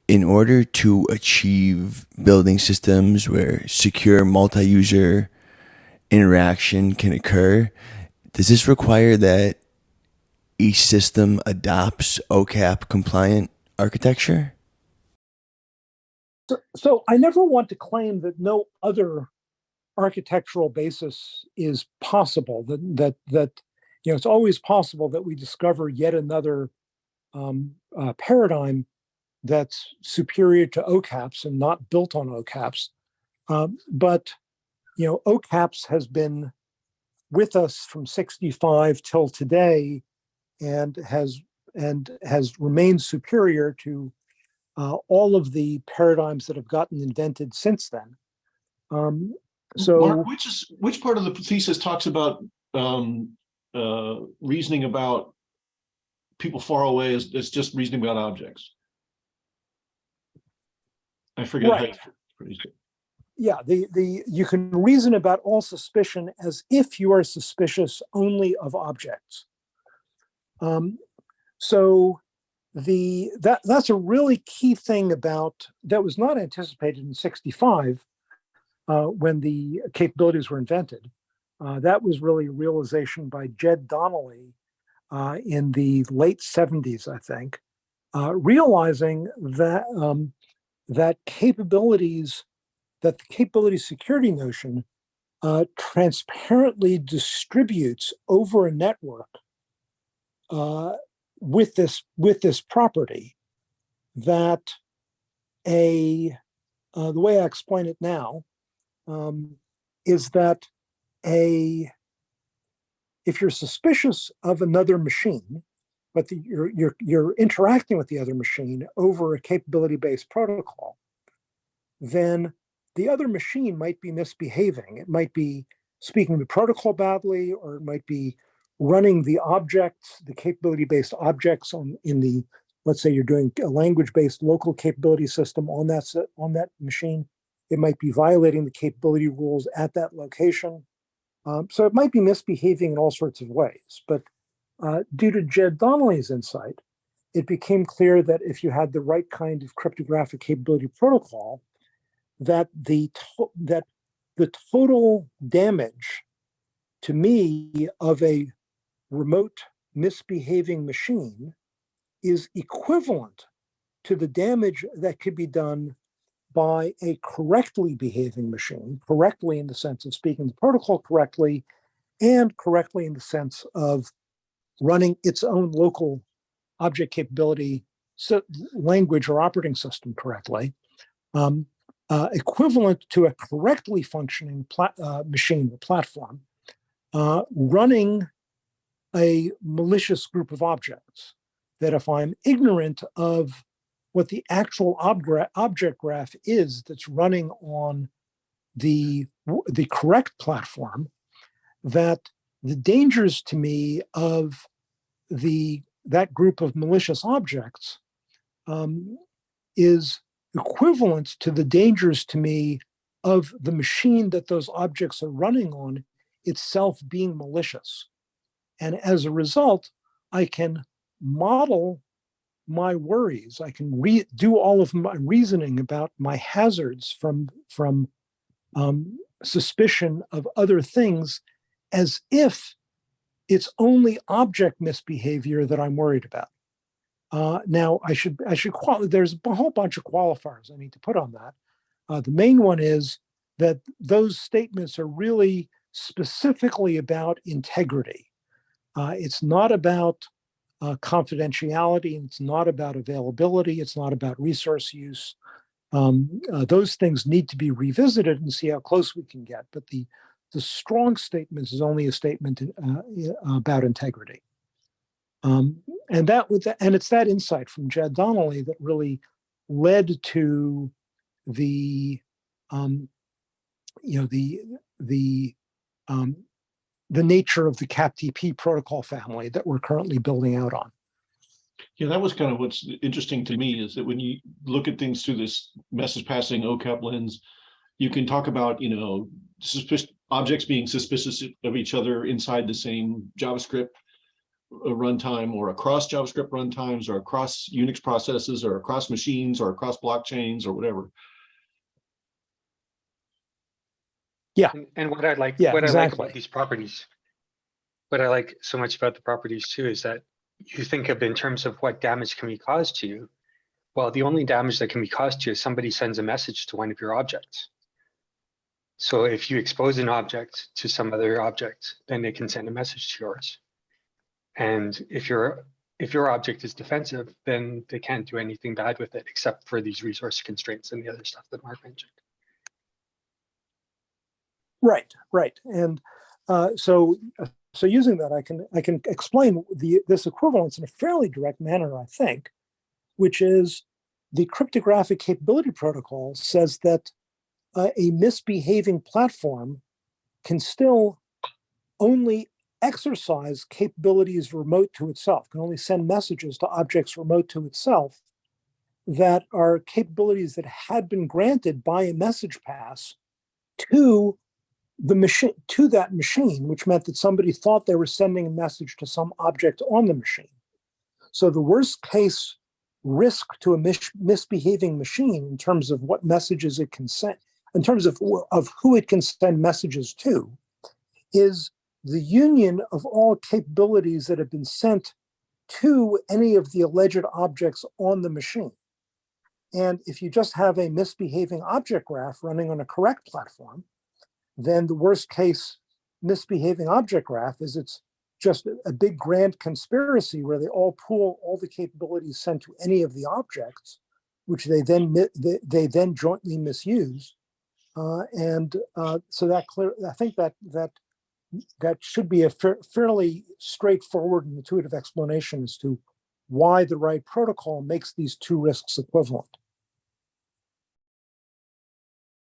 in order to achieve building systems where secure multi-user interaction can occur, does this require that each system adopts OCAP compliant architecture? So I never want to claim that no other architectural basis is possible. That it's always possible that we discover yet another paradigm that's superior to OCAPs and not built on OCAPs. But OCAPs has been with us from '65 till today, and has remained superior to all of the paradigms that have gotten invented since then. Um, Mark, so which part of the thesis talks about reasoning about people far away as just reasoning about objects? I forget how you phrased it. Yeah, you can reason about all suspicion as if you are suspicious only of objects. So that's a really key thing that was not anticipated in '65 when the capabilities were invented. That was really a realization by Jed Donnelly in the late '70s, I think, realizing that the capability security notion transparently distributes over a network with this property that the way I explain it now is that if you're suspicious of another machine, but you're interacting with the other machine over a capability-based protocol, then the other machine might be misbehaving. It might be speaking the protocol badly, or it might be running the objects, the capability-based objects let's say you're doing a language-based local capability system on that machine. It might be violating the capability rules at that location. So it might be misbehaving in all sorts of ways. But due to Jed Donnelly's insight, it became clear that if you had the right kind of cryptographic capability protocol, that the total damage to me of a remote misbehaving machine is equivalent to the damage that could be done by a correctly behaving machine, correctly in the sense of speaking the protocol correctly, and correctly in the sense of running its own local object capability language or operating system correctly. Equivalent to a correctly functioning machine or platform running a malicious group of objects. That if I'm ignorant of what the actual object graph is that's running on the correct platform, that the dangers to me of that group of malicious objects is equivalent to the dangers to me of the machine that those objects are running on itself being malicious. And as a result, I can model my worries. I can do all of my reasoning about my hazards from suspicion of other things as if it's only object misbehavior that I'm worried about. Now, there's a whole bunch of qualifiers I need to put on that. The main one is that those statements are really specifically about integrity. It's not about confidentiality, and it's not about availability, it's not about resource use. Those things need to be revisited and see how close we can get. But the strong statement is only a statement about integrity. And it's that insight from Jed Donnelly that really led to the nature of the CAPTP protocol family that we're currently building out on. Yeah, that was kind of what's interesting to me, is that when you look at things through this message passing OCAP lens, you can talk about, objects being suspicious of each other inside the same JavaScript runtime or across JavaScript runtimes or across Unix processes or across machines or across blockchains or whatever. Yeah. And what I like, Yeah, what I like exactly. about these properties, what I like so much about the properties too, is that you think of in terms of what damage can be caused to you. Well, the only damage that can be caused to you is somebody sends a message to one of your objects. So if you expose an object to some other object, then they can send a message to yours. And if your object is defensive, then they can't do anything bad with it except for these resource constraints and the other stuff that Mark mentioned. Right, right. And so using that, I can explain this equivalence in a fairly direct manner, I think, which is the cryptographic capability protocol says that a misbehaving platform can still only exercise capabilities remote to itself, can only send messages to objects remote to itself that are capabilities that had been granted by a message pass to the machine, to that machine, which meant that somebody thought they were sending a message to some object on the machine. So the worst case risk to a misbehaving machine in terms of what messages it can send, in terms of who it can send messages to, is the union of all capabilities that have been sent to any of the alleged objects on the machine. And if you just have a misbehaving object graph running on a correct platform, then the worst case misbehaving object graph is it's just a big grand conspiracy where they all pool all the capabilities sent to any of the objects, which they then jointly misuse. So that I think that should be a fairly straightforward and intuitive explanation as to why the right protocol makes these two risks equivalent.